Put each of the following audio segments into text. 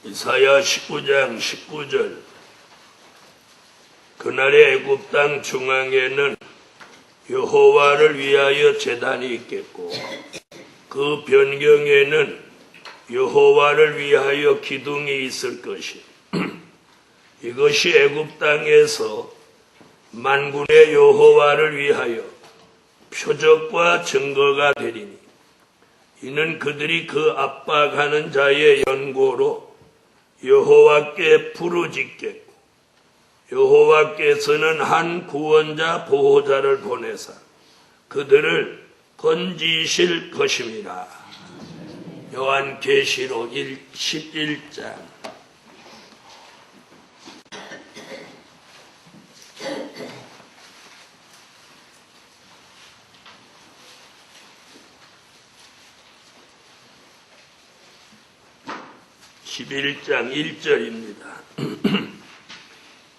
이사야 19장 19절. 그날의 애굽 땅 중앙에는 여호와를 위하여 제단이 있겠고 그 변경에는 여호와를 위하여 기둥이 있을 것이. 이것이 애굽 땅에서 만군의 여호와를 위하여 표적과 증거가 되리니 이는 그들이 그 압박하는 자의 연고로 여호와께 부르짖겠고 여호와께서는 한 구원자 보호자를 보내사 그들을 건지실 것임이라. 요한계시록 11장. (11장) 1절입니다.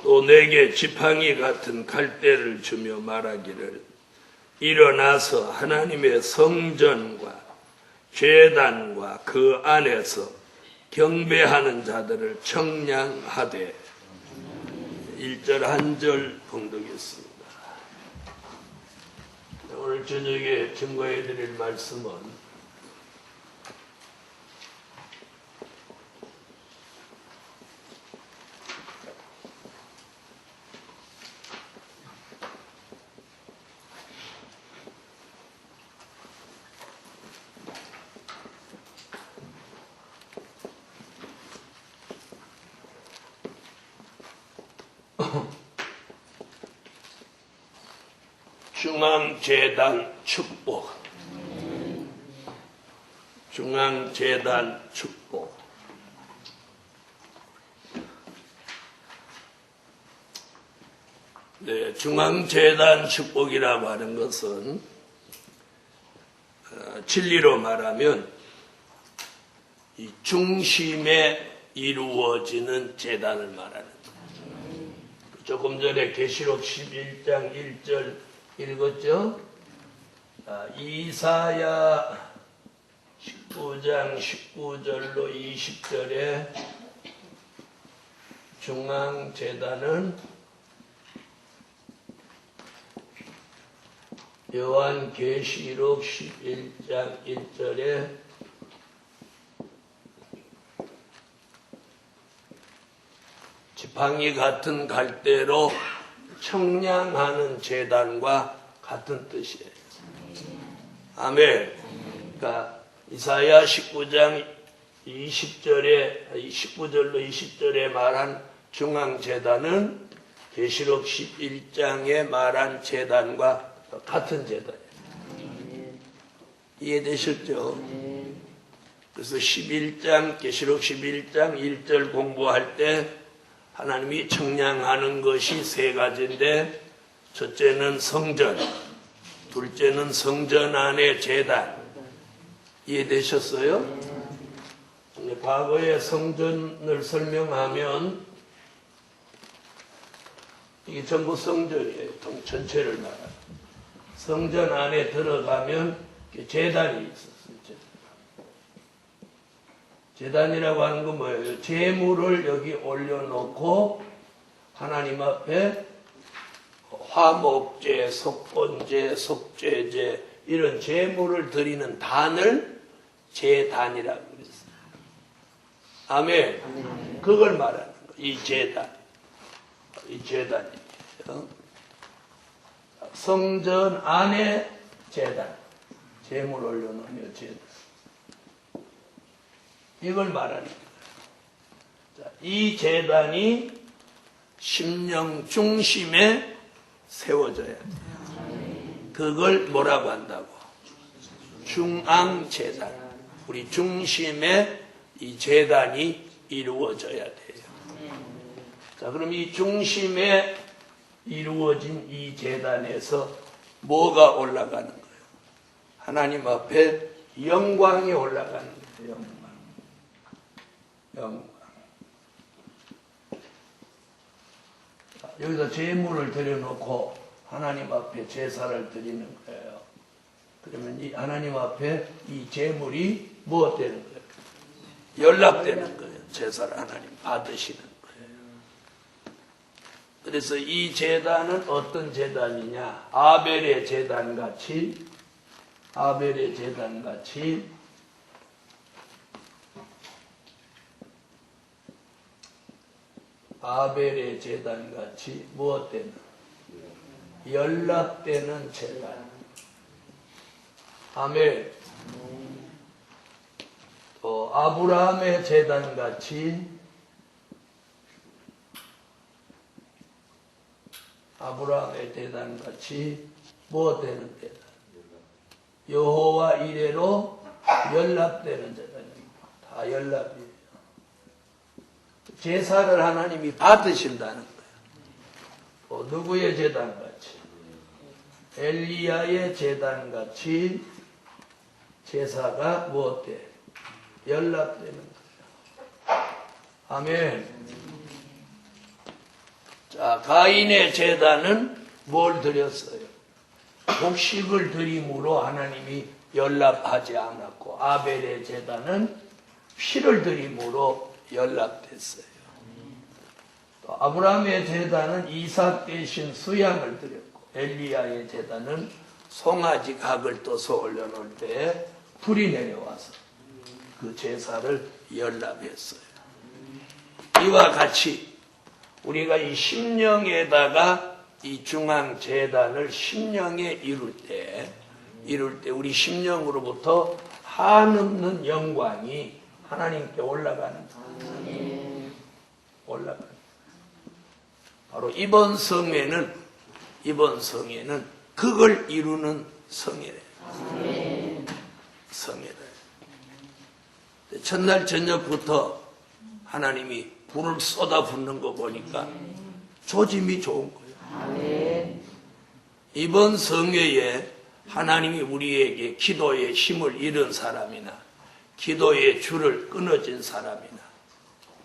또 내게 지팡이 같은 갈대를 주며 말하기를 일어나서 하나님의 성전과 제단과 그 안에서 경배하는 자들을 청량하되. 1절 1절 봉독했습니다. 오늘 저녁에 증거해 드릴 말씀은 중앙재단 축복. 중앙재단 축복. 네, 중앙재단 축복이라고 하는 것은 진리로 말하면 이 중심에 이루어지는 재단을 말하는 거예요. 조금 전에 계시록 11장 1절 읽었죠? 이사야 19장 19절로 20절에 중앙재단은 요한계시록 11장 1절에 지팡이 같은 갈대로 청량하는 재단과 같은 뜻이에요. 아멘. 그러니까 이사야 19장 19절로 20절에 말한 중앙재단은 계시록 11장에 말한 재단과 같은 재단이에요. 이해되셨죠? 그래서 계시록 11장 1절 공부할 때 하나님이 청량하는 것이 세 가지인데, 첫째는 성전, 둘째는 성전 안의 제단. 이해되셨어요? 과거에 성전을 설명하면 이게 전부 성전이에요. 전체를 말합니다. 성전 안에 들어가면 제단이 있었어요. 제단이라고 하는 건 뭐예요? 제물을 여기 올려놓고 하나님 앞에 화목제, 속건제, 속죄제 이런 제물을 드리는 단을 제단이라고 그랬어요. 아멘. 그걸 말하는 거예요. 이 제단. 이 제단이에요. 성전 안에 제단. 제물 올려놓으며 제단. 이걸 말하는 거예요. 자, 이 제단이 심령 중심에 세워져야 돼요. 그걸 뭐라고 한다고? 중앙제단. 우리 중심에 이 제단이 이루어져야 돼요. 자, 그럼 이 중심에 이루어진 이 제단에서 뭐가 올라가는 거예요? 하나님 앞에 영광이 올라가는 거예요. 영광. 여기서 제물을 드려놓고 하나님 앞에 제사를 드리는 거예요. 그러면 이 하나님 앞에 이 제물이 무엇 되는 거예요? 연락되는 거예요. 제사를 하나님 받으시는 거예요. 그래서 이 제단은 어떤 제단이냐? 아벨의 제단같이 무엇 때는? 연락되는 제단. 아멘. 또 아브라함의 제단같이 무엇 되는 제단? 여호와 이레로 연락되는 제단입니다. 다 연락이에요. 제사를 하나님이 받으신다는 거예요. 또 누구의 제단같이? 엘리야의 제단같이 제사가 무엇 돼? 연락되는 거예요. 아멘. 자, 가인의 제단은 뭘 드렸어요? 곡식을 드림으로 하나님이 연락하지 않았고, 아벨의 제단은 피를 드림으로 연락됐어요. 또 아브라함의 제단은 이삭 대신 수양을 드렸고, 엘리야의 제단은 송아지 각을 떠서 올려놓을 때 불이 내려와서 그 제사를 연락했어요. 이와 같이 우리가 이 심령에다가 이 중앙 제단을 심령에 이룰 때 우리 심령으로부터 한없는 영광이 하나님께 올라가는 거예요. 올라가는. 바로 이번 성회는 그걸 이루는 성회래요. 성회래요. 첫날 저녁부터 하나님이 불을 쏟아붓는 거 보니까 조짐이 좋은 거예요. 이번 성회에 하나님이 우리에게 기도의 힘을 잃은 사람이나 기도의 줄을 끊어진 사람이나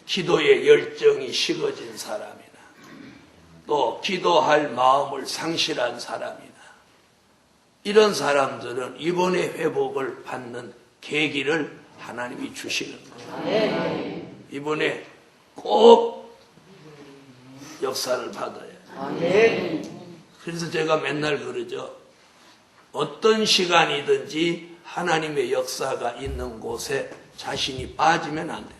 기도의 열정이 식어진 사람이나 또 기도할 마음을 상실한 사람이나 이런 사람들은 이번에 회복을 받는 계기를 하나님이 주시는 거예요. 이번에 꼭 역사를 받아야 돼요. 그래서 제가 맨날 그러죠. 어떤 시간이든지 하나님의 역사가 있는 곳에 자신이 빠지면 안 돼요.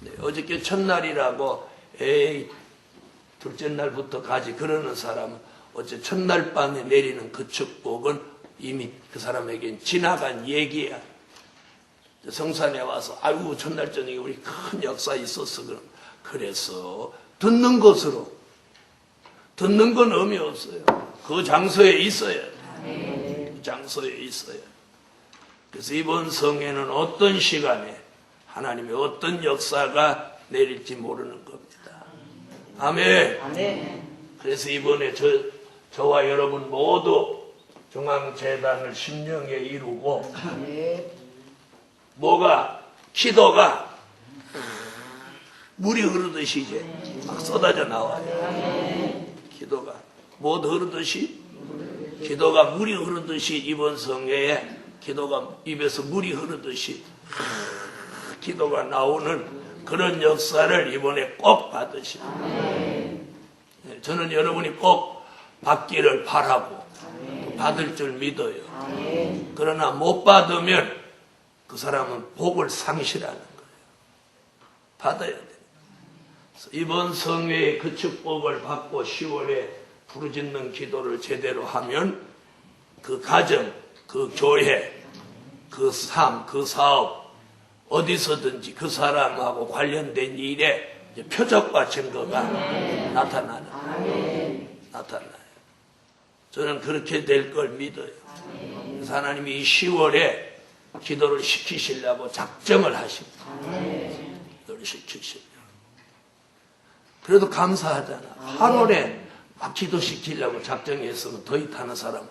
네, 어저께 첫날이라고 둘째 날부터 가지 그러는 사람은 어째 첫날 밤에 내리는 그 축복은 이미 그 사람에겐 지나간 얘기야. 성산에 와서 아이고 첫날 저녁에 우리 큰 역사 있었어. 그래서 듣는 것으로 듣는 건 의미 없어요. 그 장소에 있어요. 그 장소에 있어요. 그래서 이번 성회는 어떤 시간에 하나님의 어떤 역사가 내릴지 모르는 겁니다. 아멘. 그래서 이번에 저와 여러분 모두 중앙재단을 심령에 이루고 기도가 물이 흐르듯이 이제 막 쏟아져 나와요. 기도가 흐르듯이 기도가 물이 흐르듯이 이번 성회에 기도가 입에서 물이 흐르듯이 기도가 나오는 그런 역사를 이번에 꼭 받으십니다. 저는 여러분이 꼭 받기를 바라고 받을 줄 믿어요. 그러나 못 받으면 그 사람은 복을 상실하는 거예요. 받아야 돼요. 이번 성회의 그 축복을 받고 10월에 부르짖는 기도를 제대로 하면 그 가정, 그 교회, 그 삶, 그 사업 어디서든지 그 사람하고 관련된 일에 표적과 증거가 나타나요. 저는 그렇게 될 걸 믿어요. 그래서 하나님이 이 10월에 기도를 시키시려고 작정을 하십니다. 기도를 시키시려고. 그래도 감사하잖아. 8월에 막 기도시키려고 작정했으면 더 이타는 사람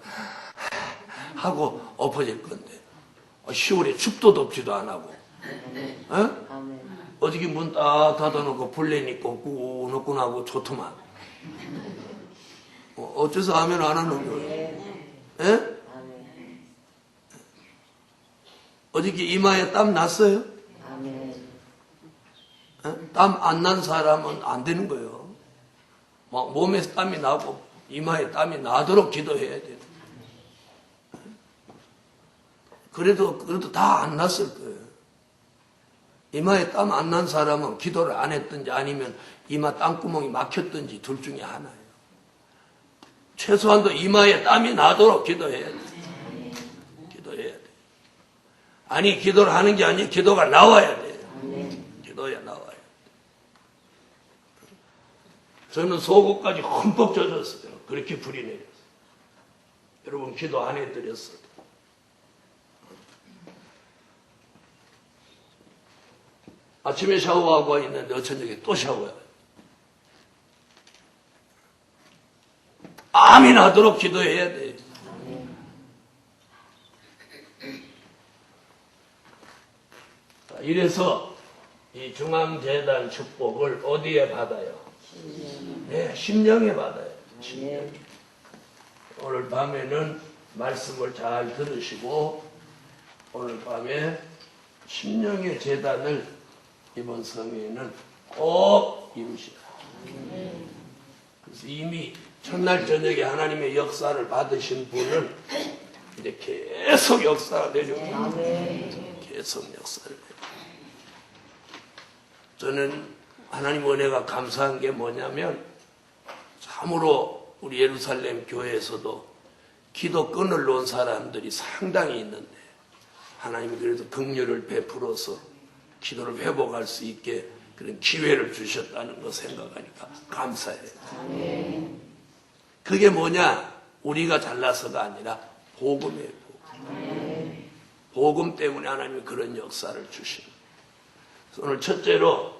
하고 엎어질 건데 10월에 춥도 덥지도 안 하고 어저께 문 딱 닫아놓고 불렌 있고 꾸덕꾸덕하고 좋더만 어째서 아멘 안 하는 거예요? 어저께 이마에 땀 났어요? 땀 안 난 사람은 안 되는 거예요. 막 몸에서 땀이 나고 이마에 땀이 나도록 기도해야 돼요. 그래도 다 안 났을 거예요. 이마에 땀 안 난 사람은 기도를 안 했든지 아니면 이마 땀구멍이 막혔든지 둘 중에 하나예요. 최소한도 이마에 땀이 나도록 기도해야 돼요. 기도해야 돼요. 아니, 기도를 하는 게 아니고 기도가 나와야 돼요. 기도야 나와요. 저는 속옷까지 흠뻑 젖었어요. 그렇게 불이 내렸어요. 여러분 기도 안 해드렸어요. 아침에 샤워하고 있는데 저녁에 또 샤워해요. 땀이 나도록 기도해야 돼요. 이래서 이 중앙재단 축복을 어디에 받아요? 네, 심령에 받아요. 심령. 오늘 밤에는 말씀을 잘 들으시고 오늘 밤에 심령의 재단을 이번 성회에는 꼭 이루시라. 그래서 이미 첫날 저녁에 하나님의 역사를 받으신 분은 이제 계속 역사가 내려옵니다. 계속 역사를 내려옵니다. 저는 하나님 은혜가 감사한 게 뭐냐면 참으로 우리 예루살렘 교회에서도 기도끈을 놓은 사람들이 상당히 있는데 하나님이 그래도 긍휼을 베풀어서 기도를 회복할 수 있게 그런 기회를 주셨다는 거 생각하니까 감사해요. 그게 뭐냐? 우리가 잘나서가 아니라 복음이에요. 복음 때문에 하나님이 그런 역사를 주시는 거예요. 오늘 첫째로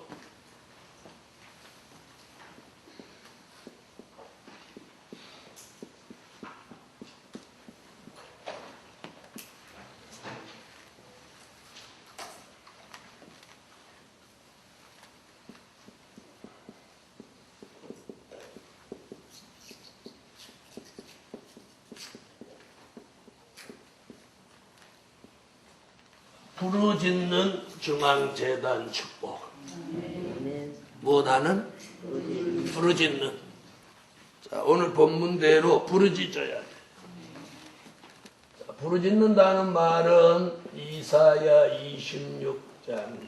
부르짖는 중앙재단 축복. 무엇하는? 부르짖는. 자, 오늘 본문대로 부르짖어야 돼. 자, 부르짖는다는 말은 이사야 26장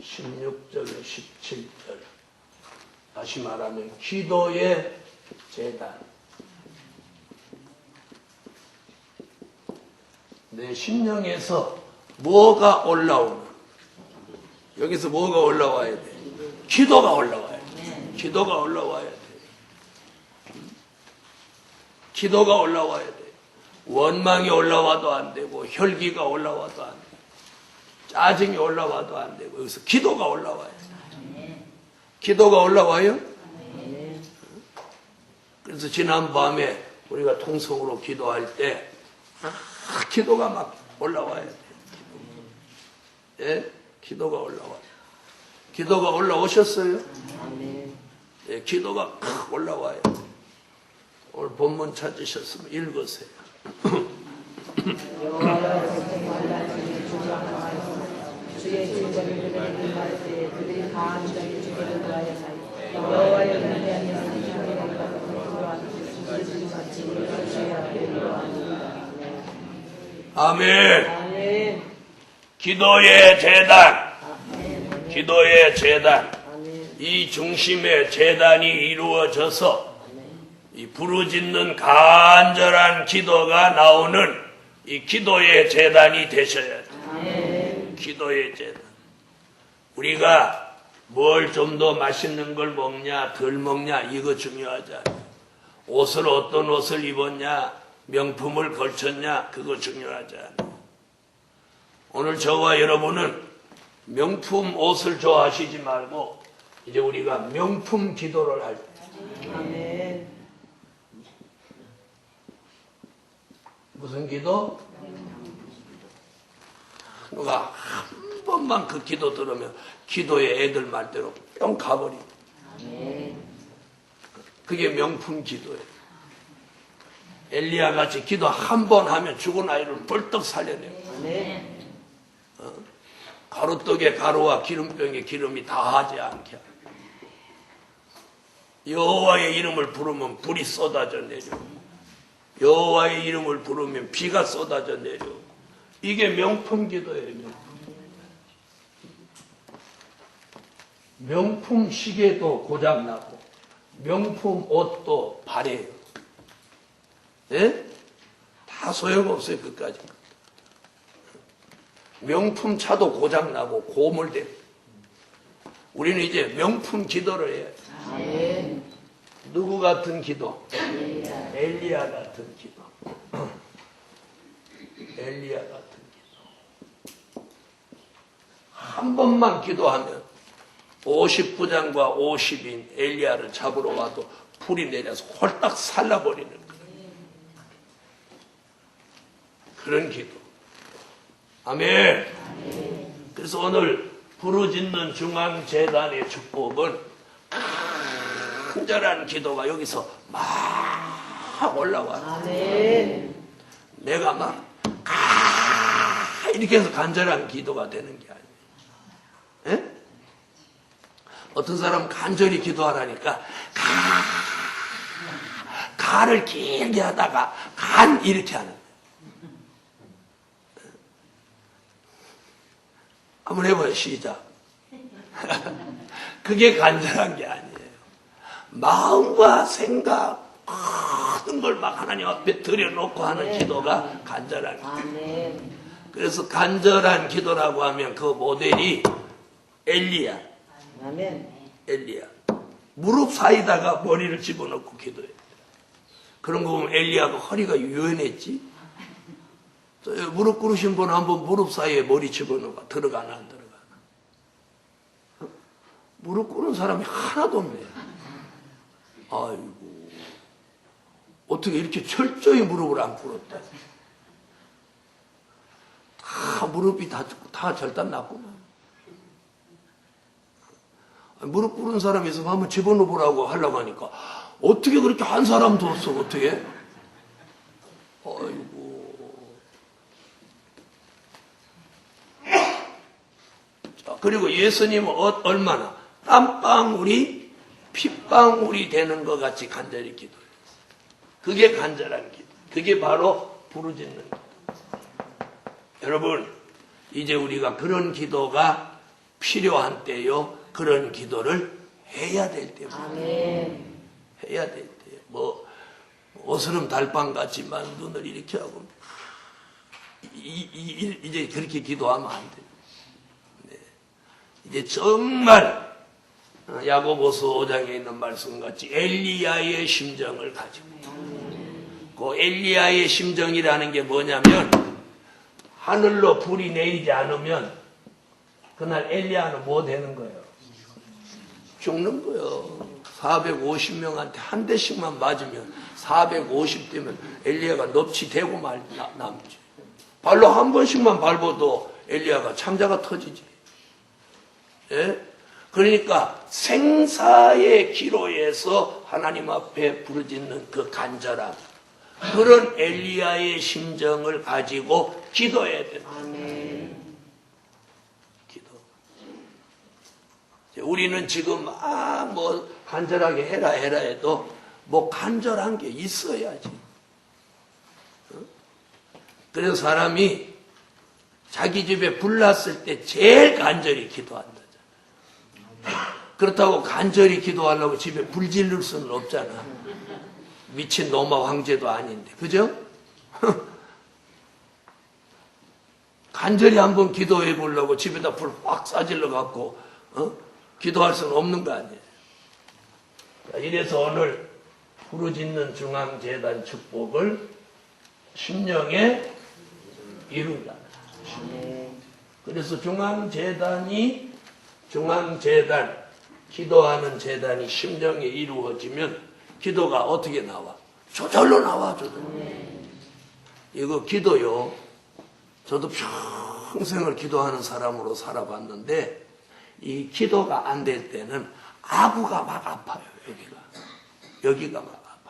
16절 17절 다시 말하면 기도의 재단. 내 심령에서 뭐가 올라오나? 여기서 뭐가 올라와야 돼? 기도가 올라와야 돼. 기도가 올라와야 돼. 기도가 올라와야 돼. 원망이 올라와도 안 되고 혈기가 올라와도 안 되고 짜증이 올라와도 안 되고 여기서 기도가 올라와야 돼. 기도가 올라와요? 그래서 지난밤에 우리가 통성으로 기도할 때 기도가 막 올라와야 돼. 예? 기도가 올라와요. 기도가 올라오셨어요? 예, 기도가 팍 올라와요. 오늘 본문 찾으셨으면 읽으세요. 아멘. 기도의 재단, 기도의 재단, 이 중심의 재단이 이루어져서 이 부르짖는 간절한 기도가 나오는 이 기도의 재단이 되셔야 돼요. 기도의 재단. 우리가 뭘 좀 더 맛있는 걸 먹냐, 덜 먹냐, 이거 중요하지 않아요. 옷을 어떤 옷을 입었냐, 명품을 걸쳤냐, 그거 중요하지 않아요. 오늘 저와 여러분은 명품 옷을 좋아하시지 말고 이제 우리가 명품 기도를 할 때. 아멘. 무슨 기도? 누가 한 번만 그 기도 들으면 기도의 애들 말대로 뿅 가버리고. 그게 명품 기도예요. 엘리야 같이 기도 한 번 하면 죽은 아이를 벌떡 살려내고. 가루떡에 가루와 기름병에 기름이 다하지 않게 하고, 여호와의 이름을 부르면 불이 쏟아져 내려오고, 여호와의 이름을 부르면 비가 쏟아져 내려오고, 이게 명품 기도예요. 명품 시계도 고장나고 명품 옷도 발해요. 예? 다 소용없어요. 끝까지. 명품 차도 고장나고 고물돼요. 우리는 이제 명품 기도를 해야 돼요. 누구 같은 기도? 엘리야 같은 기도. 엘리야 같은 기도. 한 번만 기도하면 50부장과 50인 엘리야를 잡으러 와도 불이 내려서 홀딱 살라버리는 거예요. 그런 기도. 아멘. 그래서 오늘 부르짖는 중앙재단의 축복은 간절한 기도가 여기서 막 올라와요. 내가 막 이렇게 해서 간절한 기도가 되는 게 아니에요. 예? 어떤 사람은 간절히 기도하라니까 가를 길게 하다가 간 이렇게 하는 거예요. 한번 해봐요. 시작. 그게 간절한 게 아니에요. 마음과 생각 모든 걸 막 하나님 앞에 들여놓고 하는 기도가 간절한 기도. 그래서 간절한 기도라고 하면 그 모델이 엘리야. 엘리야. 무릎 사이다가 머리를 집어넣고 기도해. 그런 거 보면 엘리야가 허리가 유연했지. 무릎 꿇으신 분 한번 무릎 사이에 머리 집어넣어. 들어가나 안 들어가나. 무릎 꿇은 사람이 하나도 없네. 아이고. 어떻게 이렇게 철저히 무릎을 안 꿇었대. 다 무릎이 다 절단 났구나. 무릎 꿇은 사람이 있으면 한번 집어넣어보라고 하려고 하니까 어떻게 그렇게 한 사람도 없어. 어떻게? 아이고. 자, 그리고 예수님은 얼마나 땀방울이 핏방울이 되는 것 같이 간절히 기도해요. 그게 간절한 기도. 그게 바로 부르짖는 기도. 여러분, 이제 우리가 그런 기도가 필요한 때요. 그런 기도를 해야 될 때입니다. 해야 될 때. 뭐 어스름 달빵 같지만 눈을 이렇게 하고 이제 그렇게 기도하면 안 돼요. 네. 이제 정말 야고보서 5장에 있는 말씀같이 엘리야의 심정을 가지고, 그 엘리야의 심정이라는 게 뭐냐면, 하늘로 불이 내리지 않으면 그날 엘리야는 뭐 되는 거예요? 죽는 거예요. 450명한테 한 대씩만 맞으면 450대면 엘리야가 넙치대고 남지. 발로 한 번씩만 밟아도 엘리야가 창자가 터지지. 예? 그러니까 생사의 기로에서 하나님 앞에 부르짖는 그 간절함, 그런 엘리야의 심정을 가지고 기도해야 된다. 기도. 우리는 지금 뭐 간절하게 해라 해도 뭐 간절한 게 있어야지. 그래서 사람이 자기 집에 불 났을 때 제일 간절히 기도한다. 그렇다고 간절히 기도하려고 집에 불 지를 수는 없잖아. 미친 로마 황제도 아닌데, 그죠? 간절히 한번 기도해 보려고 집에다 불 확 싸질러 갖고 기도할 수는 없는 거 아니에요. 이래서 오늘 부르짖는 중앙재단 축복을 심령에 이룬다. 그래서 중앙재단, 기도하는 재단이 심령에 이루어지면 기도가 어떻게 나와? 저절로 나와, 저절로. 이거 기도요. 저도 평생을 기도하는 사람으로 살아봤는데, 이 기도가 안 될 때는 아구가 막 아파요, 여기가 막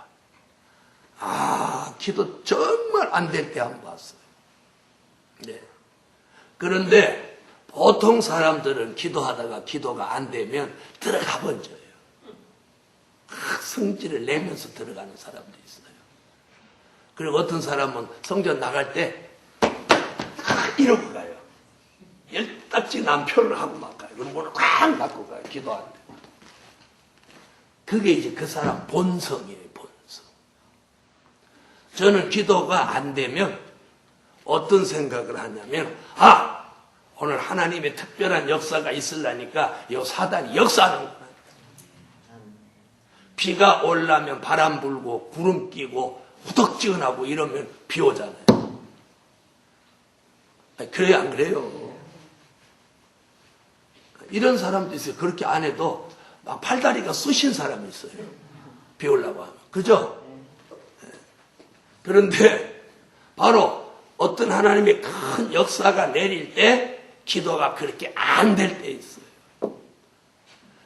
아파요. 기도 정말 안 될 때 한번 봤어요. 네. 그런데 보통 사람들은 기도하다가 기도가 안 되면 들어가 번져요. 성질을 내면서 들어가는 사람도 있어요. 그리고 어떤 사람은 성전 나갈 때 이러고 가요. 열딱지 남표를 하고 막 가요. 그럼 문을 꽉 닫고 가요. 기도하는데. 그게 이제 그 사람 본성이에요. 본성. 저는 기도가 안 되면 어떤 생각을 하냐면 오늘 하나님의 특별한 역사가 있으려니까 이 사단이 역사하는구나. 비가 올라면 바람 불고 구름 끼고 후덕지근하고 이러면 비 오잖아요. 그래요, 안 그래요? 이런 사람도 있어요. 그렇게 안 해도 막 팔다리가 쑤신 사람이 있어요. 비 오려고 하면. 그죠? 그런데 바로 어떤 하나님의 큰 역사가 내릴 때 기도가 그렇게 안 될 때 있어요.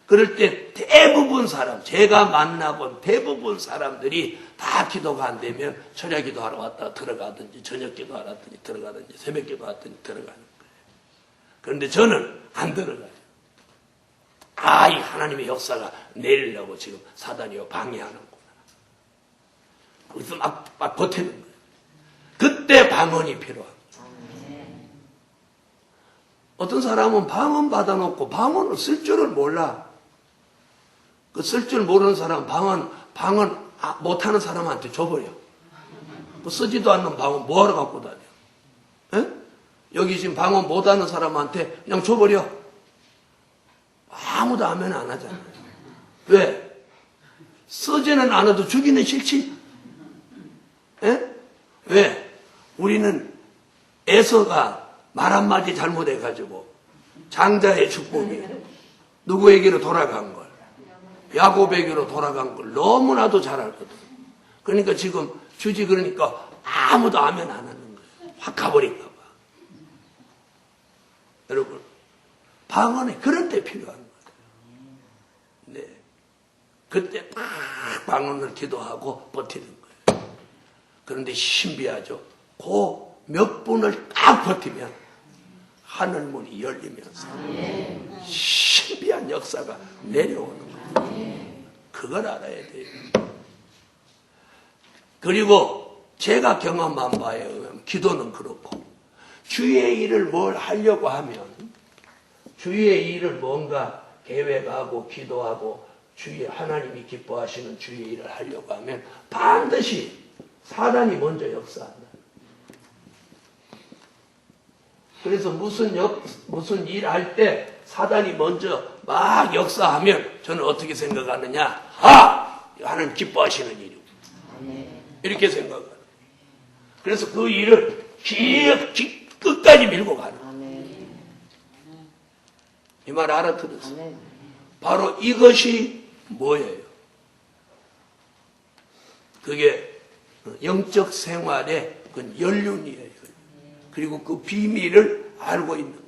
그럴 때 대부분 사람, 제가 만나본 대부분 사람들이 다 기도가 안 되면 철야 기도하러 왔다 들어가든지 저녁 기도하러 왔더니 들어가든지 새벽 기도하더니 들어가는 거예요. 그런데 저는 안 들어가요. 이 하나님의 역사가 내리려고 지금 사단이 방해하는구나. 거기서 막 버티는 거예요. 그때 방언이 필요합니다. 어떤 사람은 방언 받아놓고 방언을 쓸 줄을 몰라. 그 쓸 줄 모르는 사람 방언 못하는 사람한테 줘버려. 그 쓰지도 않는 방언 뭐하러 갖고 다녀? 에? 여기 지금 방언 못하는 사람한테 그냥 줘버려. 아무도 아멘 안 하잖아요. 왜? 쓰지는 않아도 주기는 싫지. 에? 왜? 우리는 에서가 말 한마디 잘못해가지고 장자의 축복이 누구에게로 돌아간 걸, 야곱에게로 돌아간 걸 너무나도 잘 알거든. 그러니까 지금 주지 그러니까 아무도 아멘 안 하는 거예요. 확 가버릴까 봐. 여러분, 방언이 그럴 때 필요한 거예요. 네. 그때 딱 방언을 기도하고 버티는 거예요. 그런데 신비하죠. 그 몇 분을 딱 버티면 하늘문이 열리면서 신비한 역사가 내려오는 거예요. 그걸 알아야 돼요. 그리고 제가 경험한 바에 의하면 기도는 그렇고 주의 일을 뭘 하려고 하면 주의 일을 뭔가 계획하고 기도하고 주의 하나님이 기뻐하시는 주의 일을 하려고 하면 반드시 사단이 먼저 역사한다. 그래서 무슨 일 할 때 사단이 먼저 막 역사하면 저는 어떻게 생각하느냐? 하나님 기뻐하시는 일이고 이렇게 생각하는. 그래서 그 일을 끝까지 밀고 가는. 이 말 알아들었어요? 바로 이것이 뭐예요? 그게 영적 생활의 그 연륜이에요. 그리고 그 비밀을 알고 있는 거예요.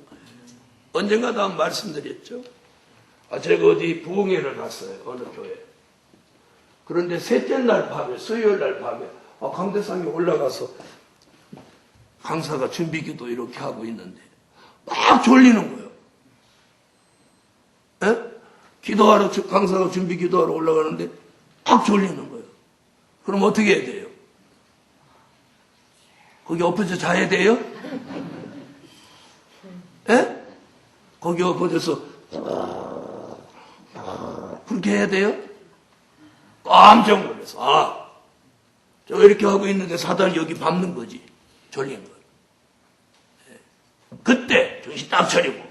언젠가도 한번 말씀드렸죠. 제가 어디 부흥회를 갔어요. 어느 교회. 그런데 셋째 날 밤에, 수요일 날 밤에 강대상에 올라가서 강사가 준비기도 이렇게 하고 있는데 막 졸리는 거예요. 에? 기도하러 강사가 준비기도하러 올라가는데 막 졸리는 거예요. 그럼 어떻게 해야 돼요? 거기 엎어져 자야 돼요? 에? 거기 엎어져서 그렇게 해야 돼요? 깜짝 놀라서 저 이렇게 하고 있는데 사단이 여기 밟는 거지. 졸린 거. 그때 정신 딱 차리고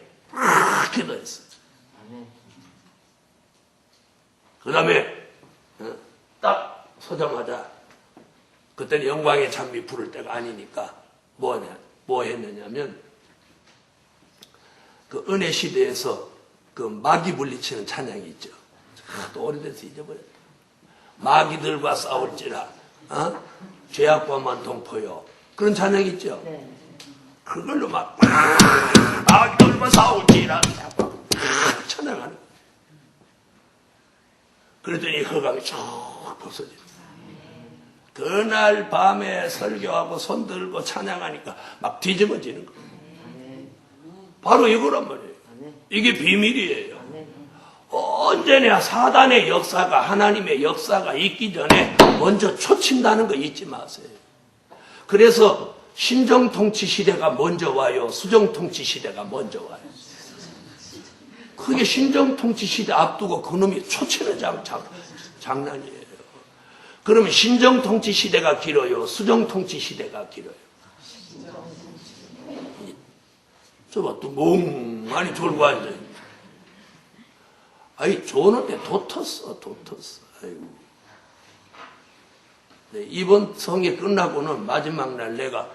기도했어. 그 다음에 딱 서자마자 그때는 영광의 찬미 부를 때가 아니니까 뭐 했느냐면 그 은혜 시대에서 그 마귀 물리치는 찬양이 있죠. 또 오래돼서 잊어버렸다. 마귀들과 싸울지라 죄악과만 동포요. 그런 찬양이 있죠. 그걸로 막 마귀들과 싸울지라 찬양하는 거예요. 그랬더니 허감이 쫙 벗어지는. 그날 밤에 설교하고 손 들고 찬양하니까 막 뒤집어지는 거예요. 바로 이거란 말이에요. 이게 비밀이에요. 언제나 사단의 역사가, 하나님의 역사가 있기 전에 먼저 초친다는 거 잊지 마세요. 그래서 신정통치 시대가 먼저 와요? 수정통치 시대가 먼저 와요? 그게 신정통치 시대 앞두고 그놈이 초치는 장난이에요. 그러면 신정통치 시대가 길어요? 수정통치 시대가 길어요? 저봐, 또 멍하니 졸고 앉아요. 아이, 조는데 도텄어. 아이고. 네, 이번 성회 끝나고는 마지막 날 내가,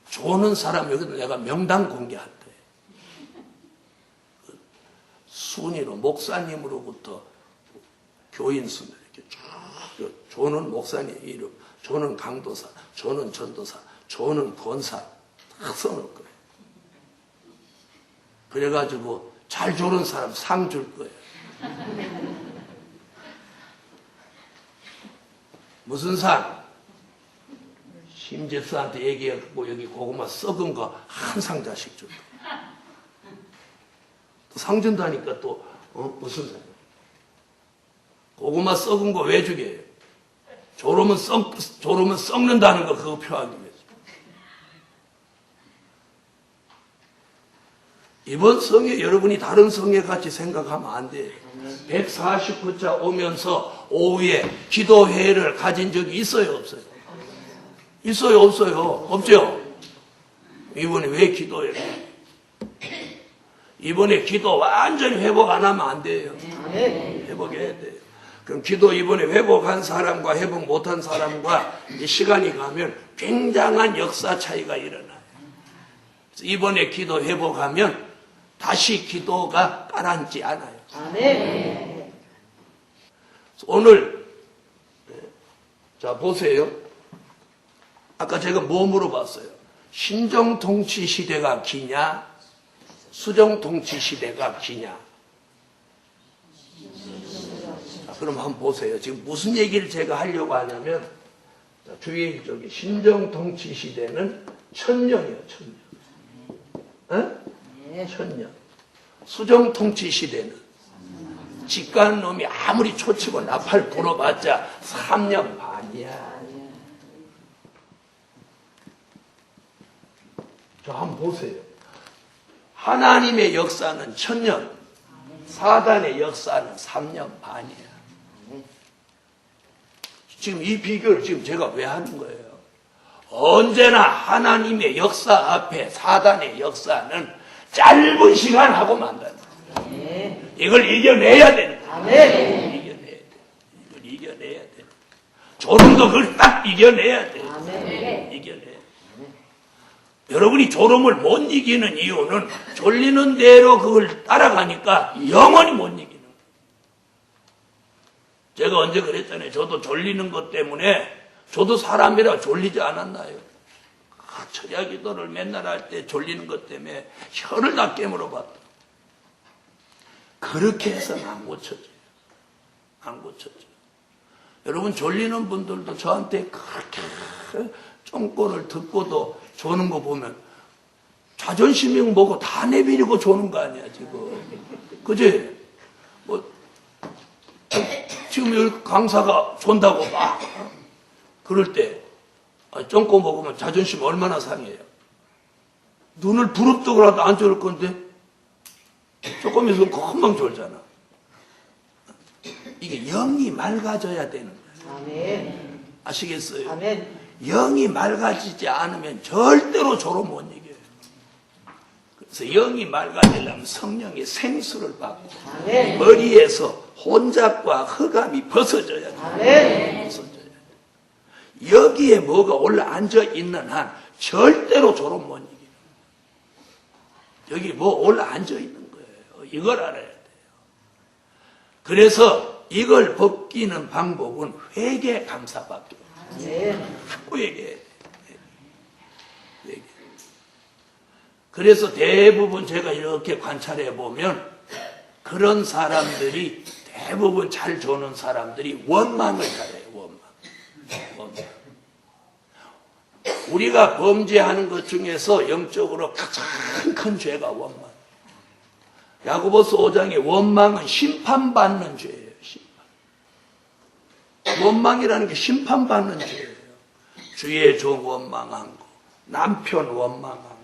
조는 사람 여기다 내가 명단 공개한대. 순위로, 목사님으로부터 교인 순위, 이렇게 쭉, 조는 목사님 이름, 조는 강도사, 조는 전도사, 조는 권사, 딱 써놓을 거예요. 그래가지고 잘 조는 사람 상 줄 거예요. 무슨 상? 심집사한테 얘기해갖고 여기 고구마 썩은 거 한 상자씩 줄 거예요. 또 상 준다니까 또 무슨 상? 고구마 썩은 거 왜 주게요? 조르면 썩는다는 거 그거 표하기 위해서. 이번 성에 여러분이 다른 성에 같이 생각하면 안 돼요. 149자 오면서 오후에 기도회를 가진 적이 있어요, 없어요? 있어요, 없어요? 없죠? 이번에 왜 기도회를? 이번에 기도 완전히 회복 안 하면 안 돼요. 회복해야 돼요. 그럼 기도 이번에 회복한 사람과 회복 못한 사람과 시간이 가면 굉장한 역사 차이가 일어나요. 이번에 기도 회복하면 다시 기도가 가라앉지 않아요. 아멘. 오늘 자 보세요. 아까 제가 뭐 물어봤어요? 신정통치 시대가 기냐? 수정통치 시대가 기냐? 자, 그럼 한번 보세요. 지금 무슨 얘기를 제가 하려고 하냐면 주의 저기 신정통치 시대는 1000년이에요. 1000년. 에? 1000년. 수정통치 시대는 직가는 놈이 아무리 초치고 나팔 불어봤자 3년 반이야. 저 한번 보세요. 하나님의 역사는 1000년, 사단의 역사는 3년 반이야. 지금 이 비교를 지금 제가 왜 하는 거예요? 언제나 하나님의 역사 앞에 사단의 역사는 짧은 시간 하고 만든다. 이걸 이겨내야 된다. 이겨내야 돼. 이걸 이겨내야 돼. 조름도 그걸 딱 이겨내야 돼. 이겨내야 돼. 여러분이 조름을 못 이기는 이유는 졸리는 대로 그걸 따라가니까 영원히 못 이기는 거예요. 제가 언제 그랬잖아요. 저도 졸리는 것 때문에 저도 사람이라 졸리지 않았나요? 철야 기도를 맨날 할 때 졸리는 것 때문에 혀를 다 깨물어 봤다. 그렇게 해서는 안 고쳐져요. 안 고쳐져요. 여러분 졸리는 분들도 저한테 그렇게 쫑꼬를 듣고도 조는 거 보면 자존심이 뭐고 다 내비리고 조는 거 아니야 지금. 그지? 뭐 지금 여기 강사가 존다고 막 그럴 때 쫑꼬 먹으면 자존심 얼마나 상해요. 눈을 부릅뜨고라도 안 졸을 건데 조금 있으면 금방 졸잖아. 이게 영이 맑아져야 되는 거예요. 아멘. 아시겠어요? 아멘. 영이 맑아지지 않으면 절대로 졸음 못 이겨요. 그래서 영이 맑아지려면 성령의 생수를 받고 아멘. 머리에서 혼잡과 흑암이 벗어져야 돼요. 아멘. 벗어져야 돼요. 여기에 뭐가 올라앉아 있는 한 절대로 졸음 못 이겨요. 여기 뭐 올라앉아 있는 거예요. 이걸 알아야 돼요. 그래서 이걸 벗기는 방법은 회개 감사밖에 없어요. 회개. 그래서 대부분 제가 이렇게 관찰해 보면 그런 사람들이 대부분 잘 조는 사람들이 원망을 잘해요. 원망. 우리가 범죄하는 것 중에서 영적으로 가장 큰 죄가 원망. 야고보서 5장의 원망은 심판받는 죄예요. 원망이라는 게 심판받는 죄예요. 주의 종 원망한 거, 남편 원망한 거,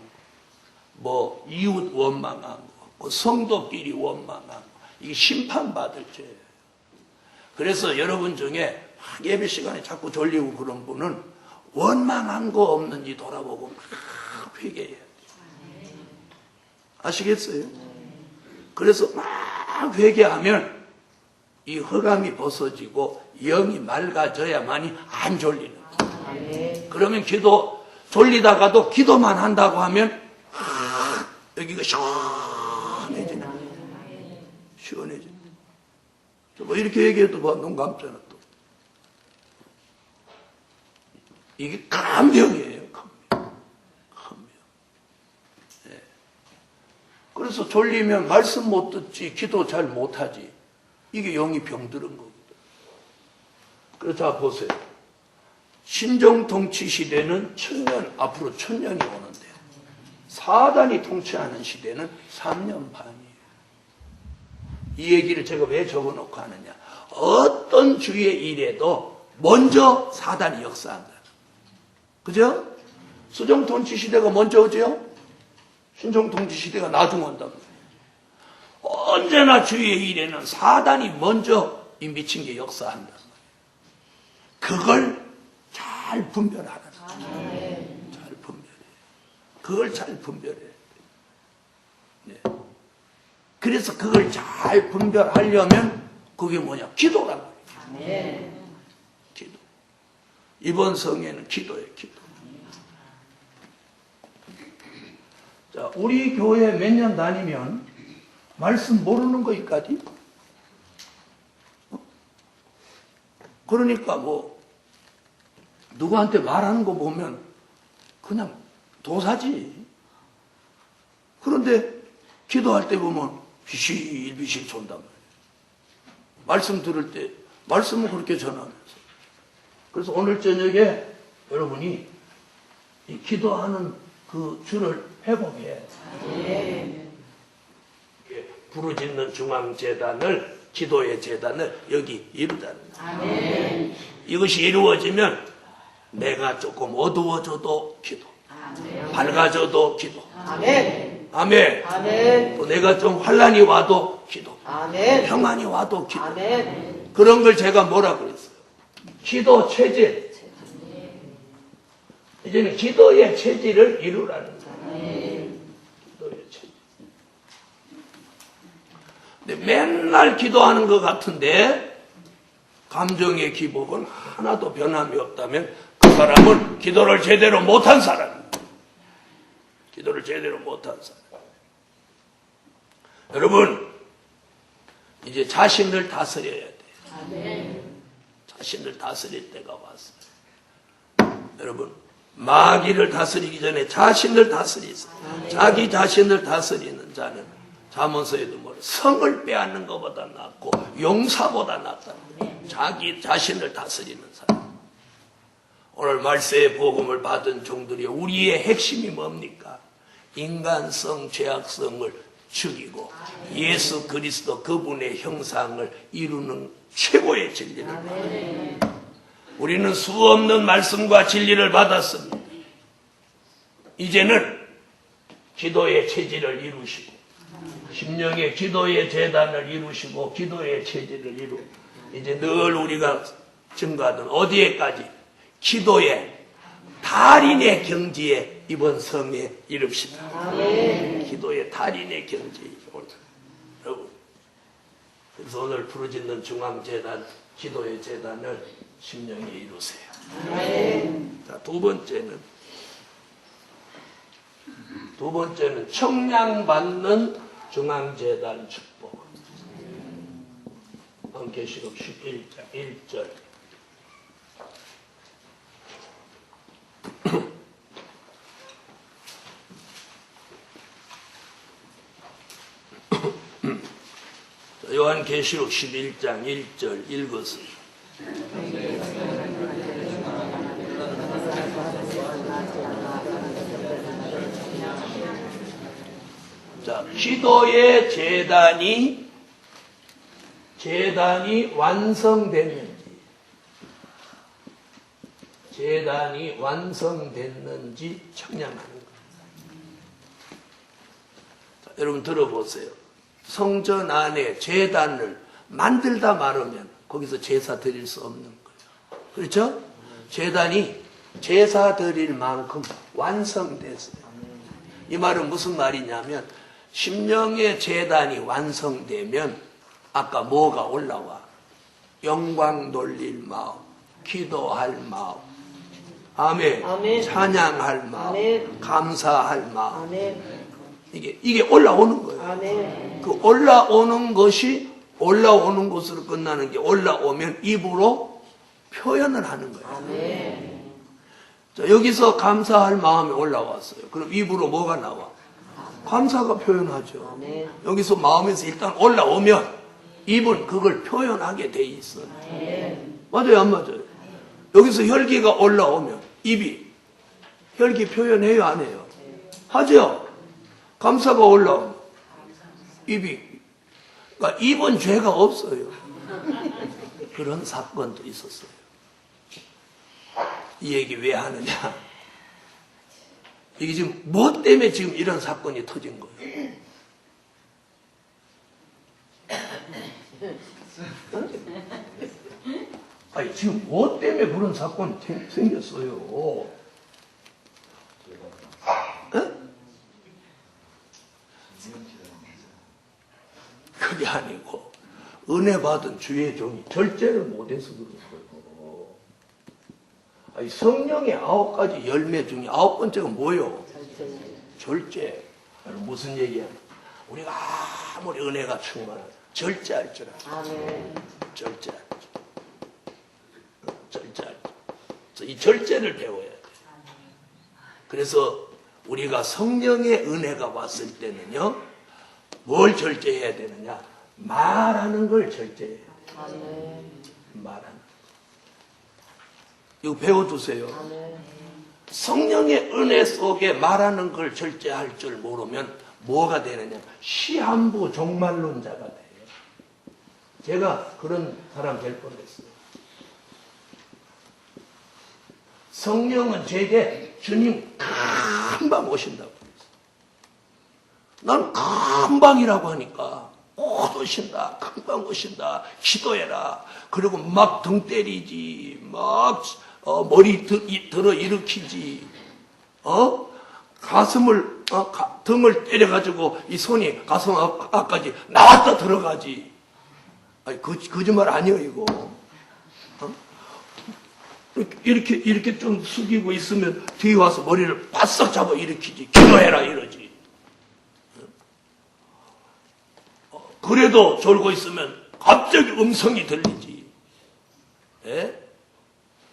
뭐 이웃 원망한 거, 뭐 성도끼리 원망한 거, 이게 심판받을 죄예요. 그래서 여러분 중에 예배 시간에 자꾸 졸리고 그런 분은 원망한 거 없는지 돌아보고 막 회개해야 돼요. 아시겠어요? 그래서 막 회개하면 이 흑암이 벗어지고 영이 맑아져야만이 안 졸리는 거예요. 그러면 기도 졸리다가도 기도만 한다고 하면 여기가 시원해지는 거예요. 시원해지는 거예요. 뭐 이렇게 얘기해도 눈 감잖아 또. 이게 간병이에요. 간병. 네. 그래서 졸리면 말씀 못 듣지, 기도 잘 못하지. 이게 영이 병들은 거거든. 그래서 자 보세요. 신정 통치 시대는 1000년, 앞으로 1000년이 오는데요. 사단이 통치하는 시대는 3년 반이에요. 이 얘기를 제가 왜 적어놓고 하느냐. 어떤 주의 일에도 먼저 사단이 역사한다. 그죠? 수정 통치 시대가 먼저 오죠? 신정 통치 시대가 나중 온단 말이에요. 언제나 주의 일에는 사단이 먼저 이 미친 게 역사한단 말이에요. 그걸 잘 분별하라. 잘 분별해. 그걸 잘 분별해야 돼. 네. 그래서 그걸 잘 분별하려면 그게 뭐냐? 기도란 말이에요. 기도. 이번 성에는 기도예요, 기도. 자, 우리 교회 몇 년 다니면 말씀 모르는 거기까지? 그러니까 뭐 누구한테 말하는 거 보면 그냥 도사지. 그런데 기도할 때 보면 비실비실 존단 말이에요. 말씀 들을 때 말씀은 그렇게 전하면서. 그래서 오늘 저녁에 여러분이 이 기도하는 그 줄을 회복해야 돼요. 부르짖는 중앙재단을, 기도의 재단을 여기 이루자는 거예요. 이것이 이루어지면 내가 조금 어두워져도 기도, 밝아져도 기도, 아멘. 또 내가 좀 환란이 와도 기도, 평안이 와도 기도. 그런 걸 제가 뭐라 그랬어요? 기도 체질. 이제는 기도의 체질을 이루라는 거예요. 기도의 체질. 근데 맨날 기도하는 것 같은데 감정의 기복은 하나도 변함이 없다면 그 사람은 기도를 제대로 못한 사람입니다. 기도를 제대로 못한 사람. 여러분, 이제 자신을 다스려야 돼요. 자신을 다스릴 때가 왔어요. 여러분, 마귀를 다스리기 전에 자신을 다스리세요. 자기 자신을 다스리는 자는 잠언서에도 뭐래, 성을 빼앗는 것보다 낫고 용사보다 낫다. 자기 자신을 다스리는 사람. 오늘 말세의 복음을 받은 종들이 우리의 핵심이 뭡니까? 인간성, 죄악성을 죽이고 예수 그리스도 그분의 형상을 이루는 최고의 진리를 받습니다. 우리는 수없는 말씀과 진리를 받았습니다. 이제는 기도의 체질을 이루시고 심령의 기도의 재단을 이루시고 기도의 체질을 이루고 이제 늘 우리가 증거하던 어디에까지? 기도의 달인의 경지에 이번 성에 이릅시다. 아멘. 기도의 달인의 경지에 여러분. 그래서 오늘 부르짖는 중앙재단 기도의 재단을 심령에 이루세요. 아멘. 자, 두 번째는 청량받는 중앙재단 축복. 계시록 11장 1절. 요한계시록 11장 1절 읽었습니다. 자, 기도의 재단이 완성됐는지 청량하는 겁니다. 자, 여러분 들어보세요. 성전 안에 재단을 만들다 말으면 거기서 제사 드릴 수 없는 거예요. 그렇죠? 재단이 제사 드릴 만큼 완성됐어요. 이 말은 무슨 말이냐면 심령의 재단이 완성되면 아까 뭐가 올라와? 영광 돌릴 마음, 기도할 마음, 아멘. 아멘. 찬양할 마음, 아멘. 감사할 마음. 아멘. 이게 올라오는 거예요. 아멘. 그 올라오는 것이 올라오는 것으로 끝나는 게 올라오면 입으로 표현을 하는 거예요. 아멘. 자, 여기서 감사할 마음이 올라왔어요. 그럼 입으로 뭐가 나와? 감사가 표현하죠. 아멘. 여기서 마음에서 일단 올라오면 입은 그걸 표현하게 돼 있어요. 아멘. 맞아요, 안 맞아요? 여기서 혈기가 올라오면 입이 혈기 표현해요, 안 해요? 하죠? 감사가 올라오면 입이, 그러니까 입은 죄가 없어요. 그런 사건도 있었어요. 이 얘기 왜 하느냐? 이게 지금 뭐 때문에 지금 이런 사건이 터진 거예요? 아니, 지금 뭐 때문에 그런 사건이 생겼어요? 그게 아니고 은혜 받은 주의 종이 절제를 못해서 그런 거예요. 아니, 성령의 9가지 열매 중에 9번째가 뭐예요? 절제. 무슨 얘기야? 우리가 아무리 은혜가 충만하다 절제할 줄 알아. 아멘. 절제할 줄. 절제할 줄. 이 절제를 배워야 돼. 그래서 우리가 성령의 은혜가 왔을 때는요, 뭘 절제해야 되느냐? 말하는 걸 절제해야 돼. 아멘. 말하는 거. 이거 배워두세요. 아멘. 성령의 은혜 속에 말하는 걸 절제할 줄 모르면 뭐가 되느냐? 시한부 종말론자가 돼요. 제가 그런 사람 될 뻔했어요. 성령은 제게 주님 금방 오신다고 그랬어요. 난 금방이라고 하니까 곧 오신다, 금방 오신다, 기도해라. 그리고 막 등 때리지, 막 머리 들어 일으키지, 가슴을 등을 때려가지고 이 손이 가슴 앞까지 나왔다 들어가지. 아니, 거짓말 아니에요 이거. 이렇게 좀 숙이고 있으면 뒤에 와서 머리를 바싹 잡아 일으키지. 기도해라 이러지. 그래도 졸고 있으면 갑자기 음성이 들리지. 예?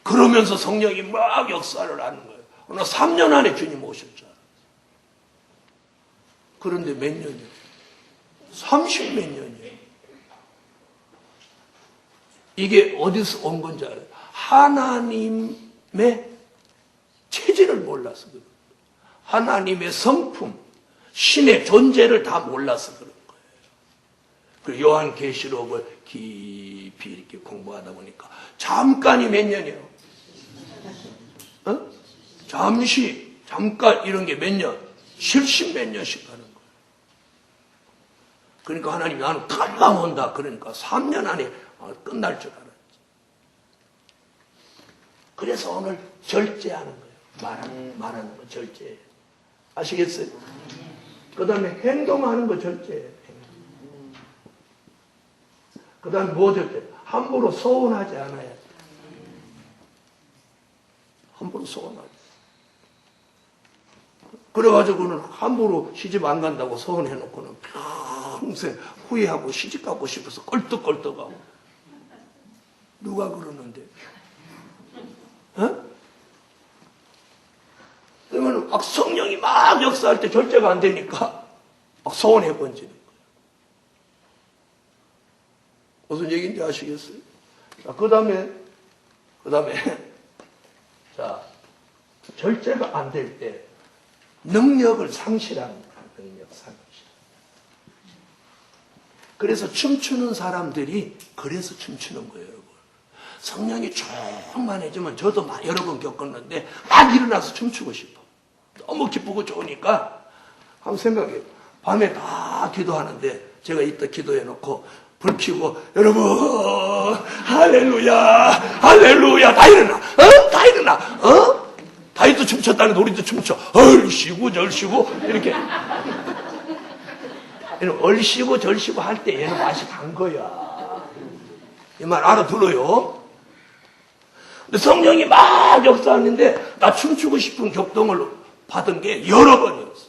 그러면서 성령이 막 역사를 하는 거예요. 그러나 3년 안에 주님 오셨잖아. 그런데 몇 년이에요? 30 몇 년이에요. 이게 어디서 온 건지 알아요? 하나님의 체질을 몰라서 그런 거예요. 하나님의 성품, 신의 존재를 다 몰라서 그런 거예요. 그 요한계시록을 깊이 이렇게 공부하다 보니까 잠깐이 몇 년이에요? 잠깐 이런 게 몇 년? 70 몇 년씩 가는 거예요. 그러니까 하나님이 나는 금방 온다. 그러니까 3년 안에 끝날 줄 알았지. 그래서 오늘 절제하는 거예요. 말하는 거 절제. 아시겠어요? 그 다음에 행동하는 거 절제해요. 그 다음에 뭐 절제? 함부로 소원하지 않아야 돼. 함부로 소원하지. 그래가지고는 함부로 시집 안 간다고 소원해놓고는 평생 후회하고 시집 가고 싶어서 껄떡껄떡하고. 누가 그러는데? 그러면 막 성령이 막 역사할 때 절제가 안 되니까 막 소원해 번지는 거예요. 무슨 얘기인지 아시겠어요? 자, 그 다음에, 자, 절제가 안 될 때 능력을 상실합니다. 능력 상실. 그래서 춤추는 사람들이 그래서 춤추는 거예요, 여러분. 성령이 충만해지면 저도 여러 번 겪었는데 막 일어나서 춤추고 싶어. 너무 기쁘고 좋으니까 한번 생각해요. 밤에 다 기도하는데 제가 이따 기도해놓고 불 켜고 여러분 할렐루야 할렐루야 다 일어나 다 일어나 다이도 춤췄다는 우리도 춤춰 얼씨구 절씨구 이렇게 얼씨구 절씨구 할 때 얘는 맛이 간 거야. 이 말 알아들어요? 근데 성령이 막 역사하는데 나 춤추고 싶은 격동을 받은 게 여러 번이었어.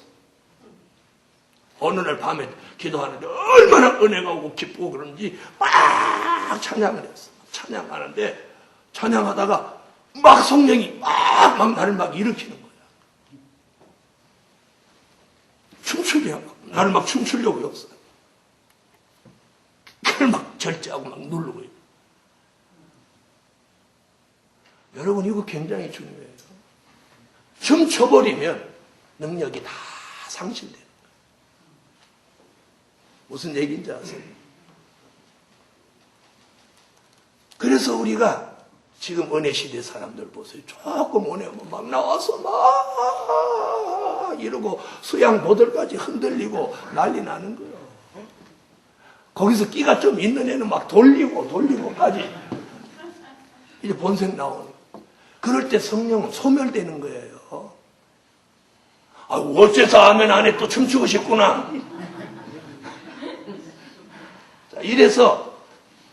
어느 날 밤에 기도하는데 얼마나 은혜가 오고 기쁘고 그런지 막 찬양을 했어. 찬양하는데 찬양하다가 막 성령이 막 나를 막 일으키는 거야. 춤추게 나를 막 춤추려고 역사. 그걸 막 절제하고 막 누르고 있고. 여러분 이거 굉장히 중요해요. 춤춰버리면 능력이 다 상실돼요. 무슨 얘기인지 아세요? 그래서 우리가 지금 은혜 시대 사람들 보세요. 조금 은혜 오면 막 나와서 막 이러고 수양 보들까지 흔들리고 난리 나는 거예요. 거기서 끼가 좀 있는 애는 막 돌리고까지 이제 본색 나오는 거예요. 그럴 때 성령은 소멸되는 거예요. 아, 어째서 아멘 안에 또 춤추고 싶구나. 자, 이래서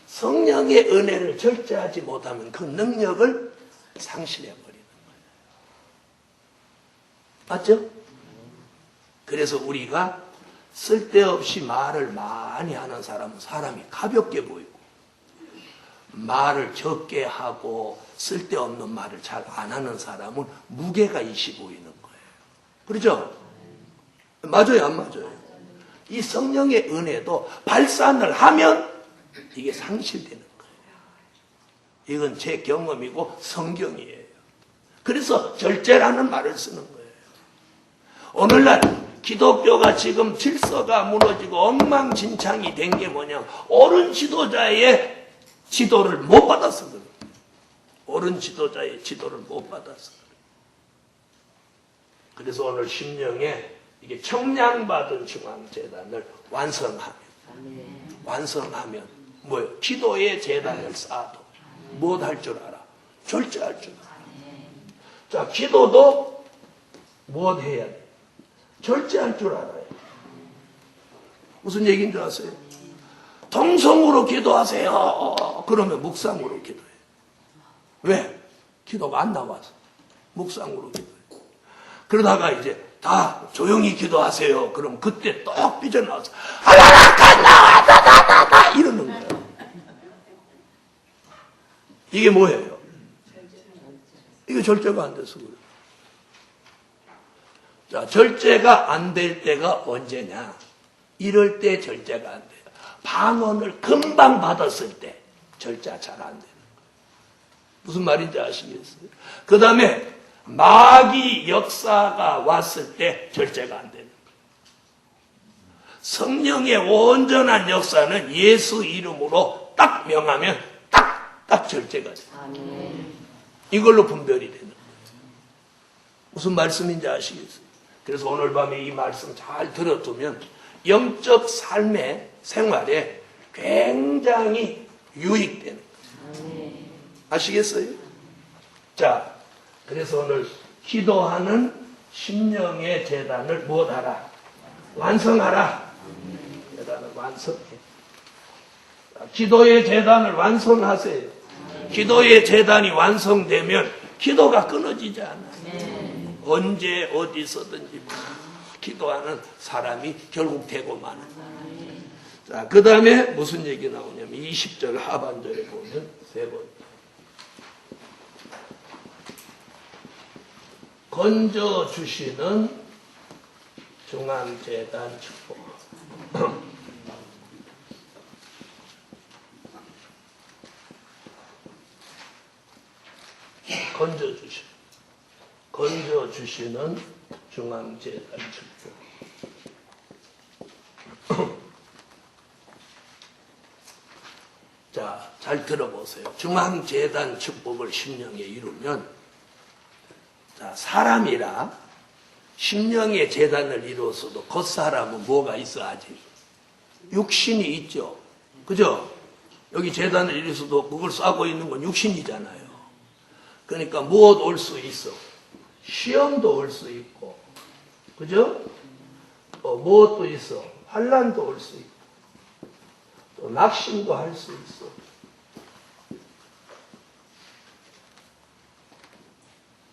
성령의 은혜를 절제하지 못하면 그 능력을 상실해버리는 거예요. 맞죠? 그래서 우리가 쓸데없이 말을 많이 하는 사람은 사람이 가볍게 보이고 말을 적게 하고 쓸데없는 말을 잘 안 하는 사람은 무게가 있이 보이는 거예요. 그렇죠? 맞아요, 안 맞아요? 이 성령의 은혜도 발산을 하면 이게 상실되는 거예요. 이건 제 경험이고 성경이에요. 그래서 절제라는 말을 쓰는 거예요. 오늘날 기독교가 지금 질서가 무너지고 엉망진창이 된 게 뭐냐? 옳은 지도자의 지도를 못 받아서 그래요. 옳은 지도자의 지도를 못 받아서 그래요. 그래서 오늘 심령에 이게 청량받은 중앙재단을 완성하면 뭐예요? 기도의 재단을 쌓아도 못 할 줄 알아? 절제할 줄 알아. 자, 기도도 못 해야 돼? 절제할 줄 알아요. 무슨 얘기인 줄 아세요? 동성으로 기도하세요. 그러면 묵상으로 기도해. 왜? 기도가 안 나와서 묵상으로 기도해. 그러다가 이제 다 조용히 기도하세요. 그럼 그때 떡 삐져나와서 하나라카 나와다다다다 이러는 거예요. 이게 뭐예요? 이게 절제가 안 돼서 그래요. 자, 절제가 안 될 때가 언제냐? 이럴 때 절제가 안 돼요. 방언을 금방 받았을 때 절제가 잘 안 되는 거예요. 무슨 말인지 아시겠어요? 그 다음에 마귀 역사가 왔을 때 절제가 안 되는 거예요. 성령의 온전한 역사는 예수 이름으로 딱 명하면 딱 절제가 돼요. 이걸로 분별이 되는 거예요. 무슨 말씀인지 아시겠어요? 그래서 오늘 밤에 이 말씀 잘 들어두면 영적 삶의 생활에 굉장히 유익되는 거예요. 아시겠어요? 자, 그래서 오늘 기도하는 심령의 재단을 무엇하라? 완성하라. 재단을 완성해. 기도의 재단을 완성하세요. 기도의 재단이 완성되면 기도가 끊어지지 않아요. 언제 어디서든지 기도하는 사람이 결국 되고 마는. 자, 그 다음에 무슨 얘기 나오냐면 20절 하반절에 보면 세 번. 건져주시는 중앙재단 축복. 건져주시는 중앙재단 축복. 자, 잘 들어보세요. 중앙재단 축복을 심령에 이루면, 자, 사람이라 심령의 재단을 이루어서도 겉사람은 뭐가 있어야지? 육신이 있죠. 그죠? 여기 재단을 이루어서도 그걸 싸고 있는 건 육신이잖아요. 그러니까 무엇 올 수 있어? 시험도 올 수 있고, 그죠? 또 무엇도 있어? 환란도 올 수 있고, 또 낙심도 할 수 있어.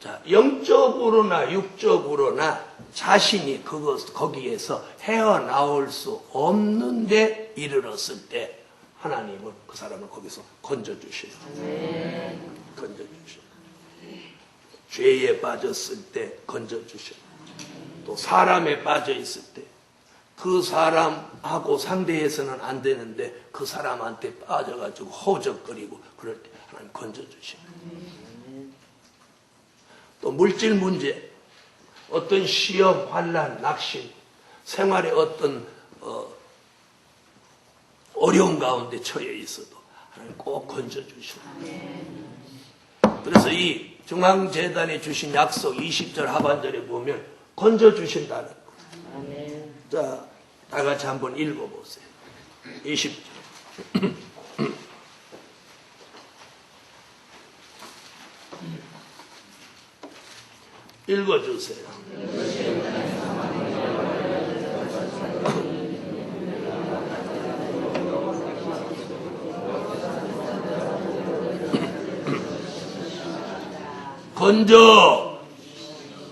자, 영적으로나 육적으로나 자신이 거기에서 헤어나올 수 없는데 이르렀을 때 하나님은 그 사람을 거기서 건져주셔요. 건져주셔요. 죄에 빠졌을 때 건져주셔요. 또 사람에 빠져 있을 때 그 사람하고 상대해서는 안 되는데 그 사람한테 빠져가지고 허우적거리고 그럴 때 하나님 건져주셔요. 또 물질 문제, 어떤 시험, 환난, 낙심, 생활의 어떤 어려운 가운데 처해 있어도 하나님 꼭 건져주셔요. 그래서 이 중앙재단에 주신 약속 20절 하반절에 보면 건져주신다는 거예요. 자, 다 같이 한번 읽어보세요. 20절. 읽어주세요.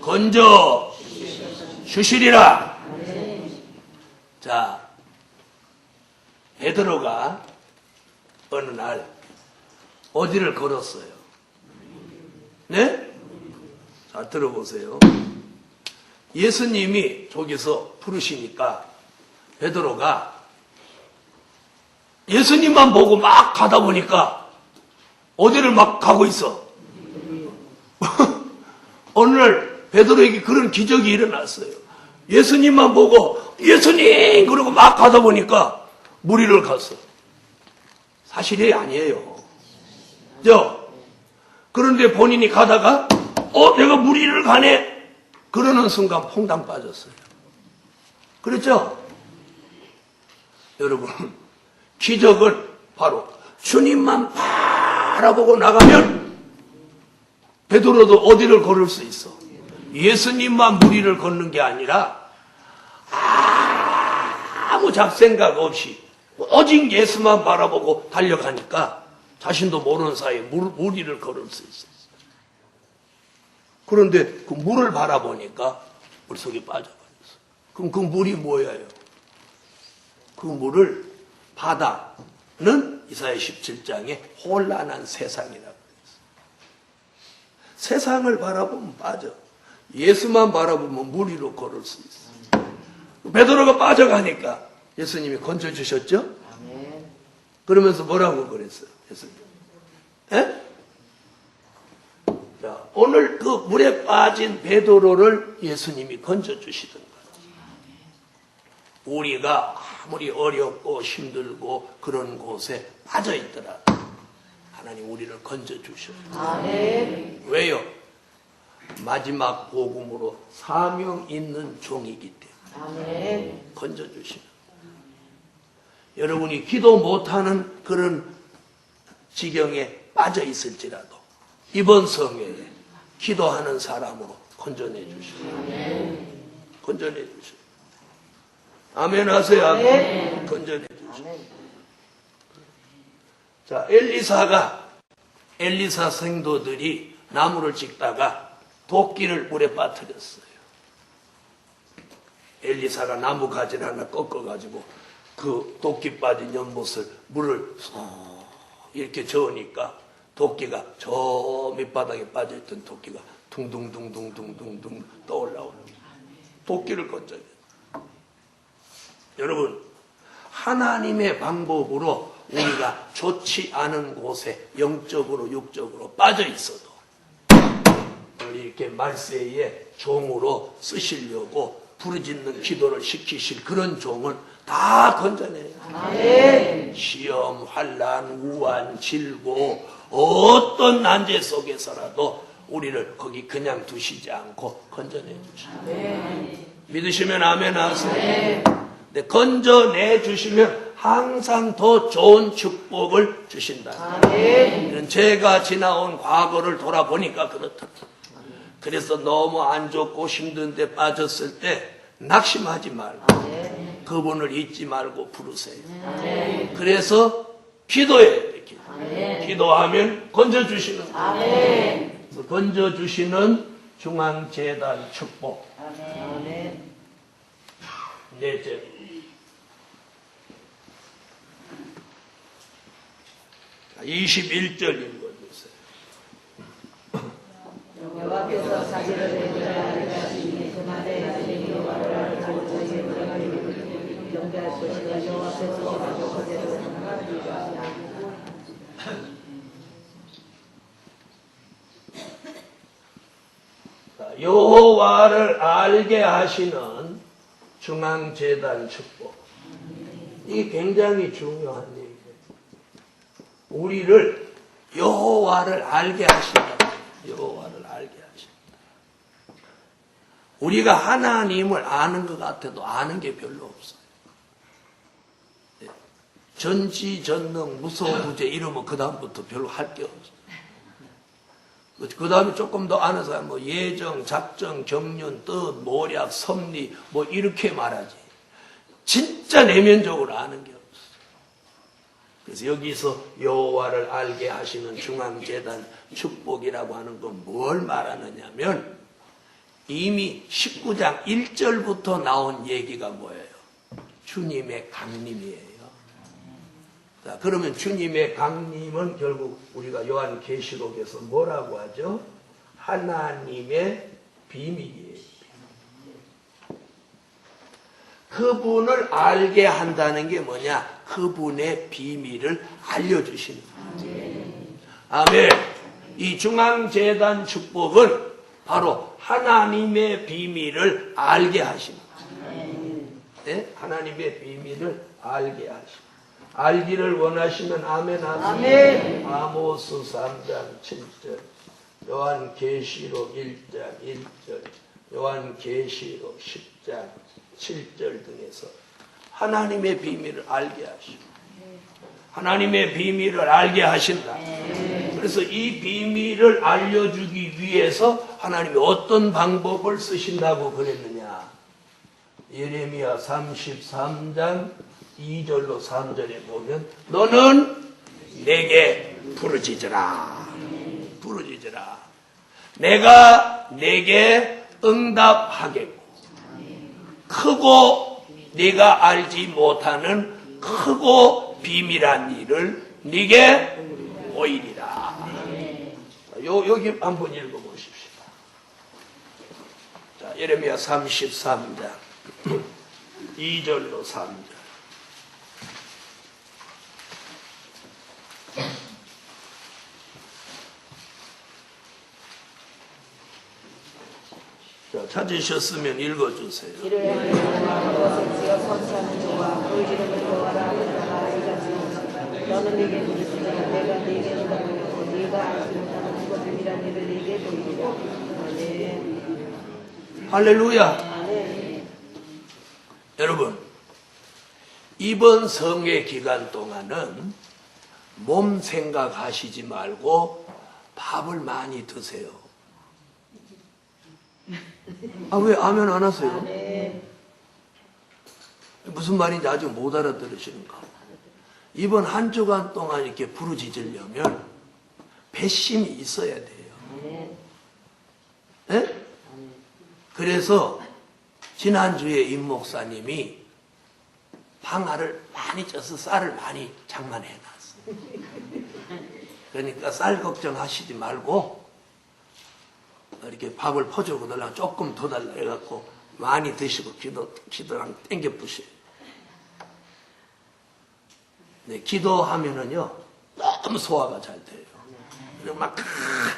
건져 주시리라. 자, 베드로가 어느 날 어디를 걸었어요? 네? 자, 들어보세요. 예수님이 저기서 부르시니까 베드로가 예수님만 보고 막 가다 보니까 어디를 막 가고 있어? 어느 날 베드로에게 그런 기적이 일어났어요. 예수님만 보고 예수님 그러고 막 가다 보니까 물 위를 갔어. 사실이 아니에요. 그죠? 그런데 본인이 가다가 내가 물 위를 가네? 그러는 순간 퐁당 빠졌어요. 그렇죠? 여러분, 기적은 바로 주님만 바라보고 나가면 베드로도 어디를 걸을 수 있어? 예수님만 물 위를 걷는 게 아니라 아무 잡생각 없이 오직 예수만 바라보고 달려가니까 자신도 모르는 사이에 물 위를 걸을 수 있어요. 그런데 그 물을 바라보니까 물속에 빠져버렸어. 그럼 그 물이 뭐예요? 그 물을 바다는 이사야 17장에 혼란한 세상이라고 그랬어요. 세상을 바라보면 빠져. 예수만 바라보면 물 위로 걸을 수 있어. 베드로가 빠져가니까 예수님이 건져주셨죠? 그러면서 뭐라고 그랬어요? 예수님. 에? 자, 오늘 그 물에 빠진 베드로를 예수님이 건져주시던 거예요. 우리가 아무리 어렵고 힘들고 그런 곳에 빠져있더라 하나님 우리를 건져주셔요. 왜요? 마지막 복음으로 사명 있는 종이기 때문에 건져주시는 거예요. 여러분이 기도 못하는 그런 지경에 빠져 있을지라도 이번 성회에 기도하는 사람으로 건져내 주시오. 건져내 주시오. 아멘 하세요. 아멘. 건져내 주시오. 자, 엘리사 성도들이 나무를 찍다가 도끼를 물에 빠뜨렸어요. 엘리사가 나무 가지를 하나 꺾어가지고 그 도끼 빠진 연못을 물을 이렇게 저으니까 도끼가 저 밑바닥에 빠져있던 도끼가 둥둥둥둥둥둥둥 떠올라오는 거예요. 도끼를 건져야 돼요. 여러분, 하나님의 방법으로 우리가 좋지 않은 곳에 영적으로 육적으로 빠져 있어도 이렇게 말세에 종으로 쓰시려고 부르짖는 기도를 시키실 그런 종은 다 건져내요. 아멘. 시험, 환란, 우환, 질고 어떤 난제 속에서라도 우리를 거기 그냥 두시지 않고 건져내 주십니다. 아멘. 믿으시면 아멘 하세요. 네. 네, 건져내 주시면 항상 더 좋은 축복을 주신다. 아멘. 제가 지나온 과거를 돌아보니까 그렇더라고요. 그래서 너무 안 좋고 힘든데 빠졌을 때 낙심하지 말고 아멘. 그분을 잊지 말고 부르세요. 아멘. 그래서 기도해야 돼. 아멘. 기도하면 건져주시는 거예요. 아멘. 건져주시는 중앙재단 축복. 아멘. 넷째, 자, 21절 읽어주세요. 여호와께서 자기를 내게 하시니 그 말에 하시니 여호와를 알고 자기의 물을 경배할 것이다. 여호와께서 가족 그대로 여호와를 알게 하시는 중앙재단 축복. 이게 굉장히 중요한 얘기예요. 우리를 여호와를 알게 하신다. 여호와를 알게 하신다. 우리가 하나님을 아는 것 같아도 아는 게 별로 없어요. 전지전능 무소부재 이러면 그 다음부터 별로 할 게 없어요. 그 다음에 조금 더 아는 사람, 뭐 예정, 작정, 경륜, 뜻, 모략, 섭리, 뭐 이렇게 말하지. 진짜 내면적으로 아는 게 없어. 그래서 여기서 여호와를 알게 하시는 중앙재단 축복이라고 하는 건 뭘 말하느냐면 이미 19장 1절부터 나온 얘기가 뭐예요? 주님의 강림이에요. 자, 그러면 주님의 강림은 결국 우리가 요한계시록에서 뭐라고 하죠? 하나님의 비밀이에요. 그분을 알게 한다는 게 뭐냐? 그분의 비밀을 알려주시는 거예요. 아멘. 이 중앙재단 축복은 바로 하나님의 비밀을 알게 하시는 거예요. 네? 하나님의 비밀을 알게 하시는 알기를 원하시면 아멘 하세요. 아멘. 아모스 3장 7절, 요한계시록 1장 1절, 요한계시록 10장 7절 등에서 하나님의 비밀을 알게 하시고 하나님의 비밀을 알게 하신다. 그래서 이 비밀을 알려주기 위해서 하나님이 어떤 방법을 쓰신다고 그랬느냐? 예레미야 33장 2절로 3절에 보면 너는 내게 부르짖으라. 부르짖으라. 내가 내게 응답하겠고 크고 네가 알지 못하는 크고 비밀한 일을 네게 보이리라. 여기 한번 읽어보십시오. 자, 예레미야 33장 2절로 3절. 자, 찾으셨으면 읽어주세요. 이를 향해 그것을 지어 선지하는 여호와 그 이름을 여호와라 하라 이같이 너는 내게 부르짖으라 내가 네게 응답하고 네가 알지 못하는 그것 비밀한 일을 네게 보이리라. 아멘. 할렐루야. 아멘. 여러분, 이번 성회 기간 동안은 몸 생각하시지 말고 밥을 많이 드세요. 아, 왜 아멘 안 하세요? 아멘. 무슨 말인지 아직 못 알아들으시는가? 이번 한 주간 동안 이렇게 부르짖으려면 배심이 있어야 돼요. 아멘. 예? 그래서 지난주에 임 목사님이 방아를 많이 쪄서 쌀을 많이 장만해 놨어요. 그러니까 쌀 걱정하시지 말고 이렇게 밥을 퍼주고 달라고 조금 더 달라 해갖고 많이 드시고 기도랑 땡겨 부셔요. 네, 기도하면은요 너무 소화가 잘 돼요. 그리고 막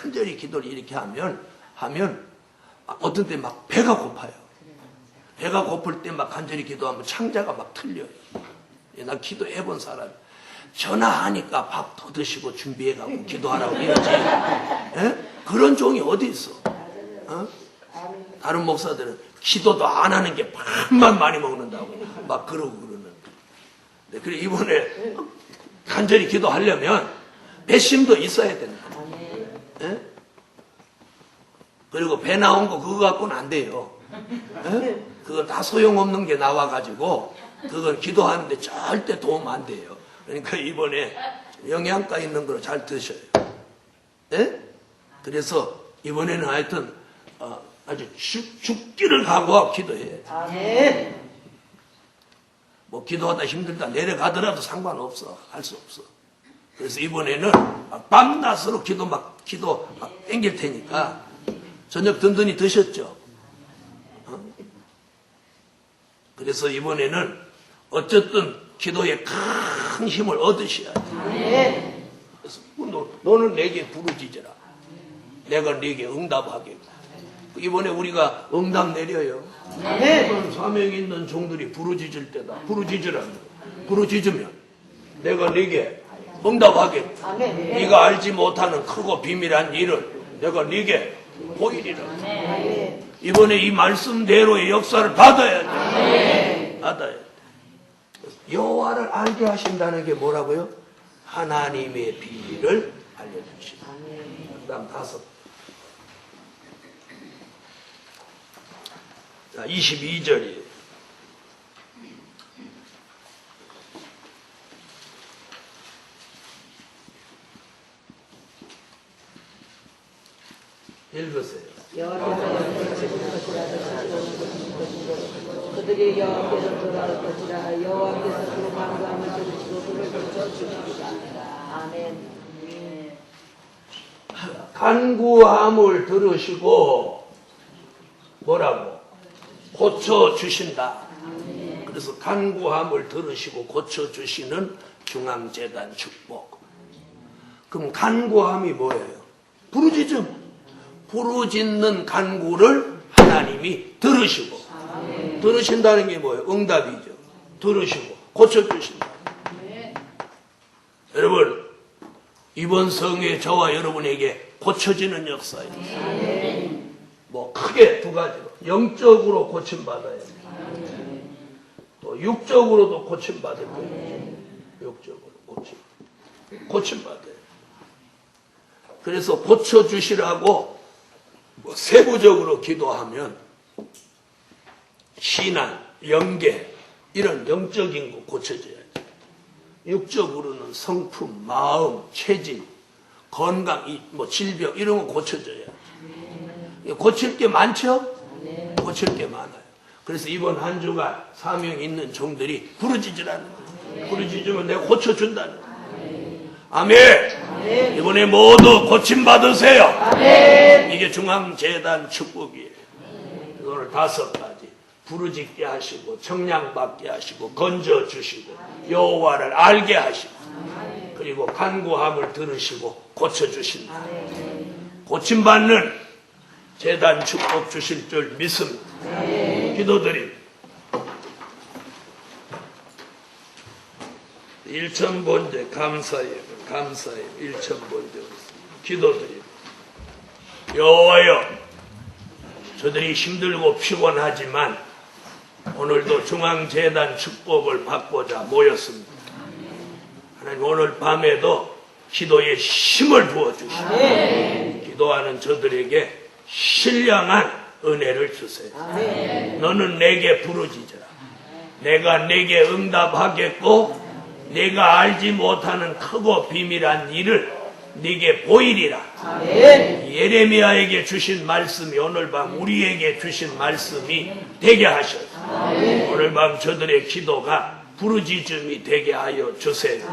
간절히 기도를 이렇게 하면 어떤 때 막 배가 고파요. 배가 고플 때 막 간절히 기도하면 창자가 막 틀려요. 나 기도해본 사람. 전화하니까 밥 더 드시고 준비해가고 기도하라고 이러지. 그런 종이 어디 있어? 다른 목사들은 기도도 안 하는 게 밥만 많이 먹는다고 막 그러고 그러는데. 그래 이번에 간절히 기도하려면 배심도 있어야 된다. 그리고 배 나온 거 그거 갖고는 안 돼요. 그거 다 소용없는 게 나와가지고 그건 기도하는데 절대 도움 안 돼요. 그러니까 이번에 영양가 있는 걸 잘 드셔요. 그래서 이번에는 하여튼 아주 죽기를 각오하고 기도해. 뭐 기도하다 힘들다 내려가더라도 상관없어. 할 수 없어. 그래서 이번에는 밤낮으로 기도 막 땡길 테니까 저녁 든든히 드셨죠? 그래서 이번에는 어쨌든 기도에 큰 힘을 얻으셔야 돼. 그래서 너는 내게 부르짖으라. 내가 내게 응답하겠고. 이번에 우리가 응답 내려요. 사명 있는 종들이 부르짖을 때다. 부르짖으라. 부르짖으면 내가 내게 응답하겠고. 네가 알지 못하는 크고 비밀한 일을 내가 네게 보이리라. 이번에 이 말씀대로의 역사를 받아야 돼. 받아야 돼. 여호와를 알게 하신다는 게 뭐라고요? 하나님의 비밀을 알려주시다. 그 다음 5. 자, 22절이에요. 읽으세요. 그들이 여호와께로 돌아올 것이라. 여호와께서 그 간구함을 들으시고 그를 고쳐주시리라. 아멘. 간구함을 들으시고 뭐라고? 고쳐주신다. 그래서 간구함을 들으시고 고쳐주시는 중앙재단 축복. 그럼 간구함이 뭐예요? 부르짖음. 부르짖는 간구를 하나님이 들으시고. 들으신다는 게 뭐예요? 응답이죠. 들으시고 고쳐주신다. 여러분, 이번 성회 저와 여러분에게 고쳐지는 역사예요. 뭐 크게 2가지로 영적으로 고침받아야 돼요. 또 육적으로도 고침받을 거예요. 육적으로 고침받아요. 그래서 고쳐주시라고 뭐 세부적으로 기도하면 신앙, 영계 이런 영적인 거 고쳐져야죠. 육적으로는 성품, 마음, 체질, 건강, 뭐 질병 이런 거 고쳐져야죠. 고칠 게 많죠? 고칠 게 많아요. 그래서 이번 한 주간 사명 있는 종들이 부르짖으라는 거예요. 부르짖으면 내가 고쳐준다는 거예요. 아멘. 이번에 모두 고침받으세요. 아멘. 이게 중앙재단 축복이에요. 오늘 5가지. 부르짖게 하시고 청량받게 하시고 건져주시고 여호와를 알게 하시고 그리고 간구함을 들으시고 고쳐주신다. 고침받는 재단 축복 주실 줄 믿습니다. 기도드립니다. 1,000번째 감사해요. 1,000번째 기도드립니다. 여호와여, 저들이 힘들고 피곤하지만 오늘도 중앙재단 축복을 받고자 모였습니다. 하나님, 오늘 밤에도 기도에 힘을 부어주시고 기도하는 저들에게 신령한 은혜를 주세요. 너는 내게 부르짖으라. 내가 내게 응답하겠고 내가 알지 못하는 크고 비밀한 일을 네게 보이리라. 예레미야에게 주신 말씀이 오늘 밤 우리에게 주신 말씀이 되게 하셔서 오늘 밤 저들의 기도가 부르짖음이 되게 하여 주세요.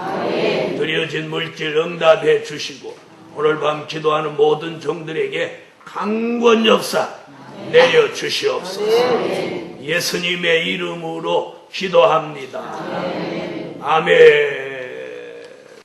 드려진 물질 응답해 주시고 오늘 밤 기도하는 모든 종들에게 강권 역사 내려 주시옵소서. 예수님의 이름으로 기도합니다. 아멘.